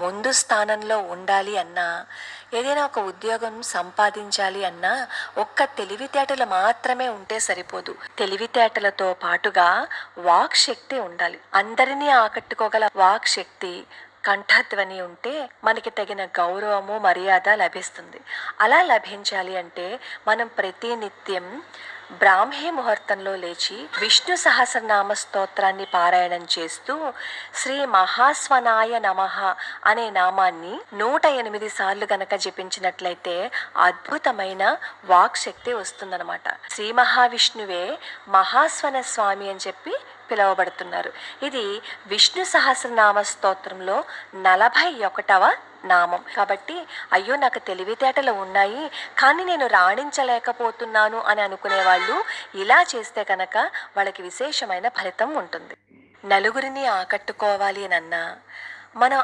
ముందు స్థానంలో ఉండాలి అన్నా, ఏదైనా ఒక ఉద్యోగం సంపాదించాలి అన్నా ఒక్క తెలివితేటలు మాత్రమే ఉంటే సరిపోదు. తెలివితేటలతో పాటుగా వాక్ శక్తి ఉండాలి. అందరినీ ఆకట్టుకోగల వాక్ శక్తి, కంఠధ్వని ఉంటే మనకి తగిన గౌరవము, మర్యాద లభిస్తుంది. అలా లభించాలి అంటే మనం ప్రతి నిత్యం బ్రాహ్మీ ముహూర్తంలో లేచి విష్ణు సహస్రనామ స్తోత్రాన్ని పారాయణం చేస్తూ శ్రీ మహాస్వనాయ నమః అనే నామాన్ని 108 సార్లు గనక జపించినట్లయితే అద్భుతమైన వాక్ శక్తి వస్తుందన్నమాట. శ్రీ మహావిష్ణువే మహాస్వన స్వామి అని చెప్పి పిలువబడుతున్నారు. ఇది విష్ణు సహస్రనామ స్తోత్రంలో 41వ నామం. కాబట్టి అయ్యో నాకు తెలివితేటలు ఉన్నాయి కానీ నేను రాణించలేకపోతున్నాను అని అనుకునే వాళ్ళు ఇలా చేస్తే కనుక వాళ్ళకి విశేషమైన ఫలితం ఉంటుంది. నలుగురిని ఆకట్టుకోవాలి అన్నా మనం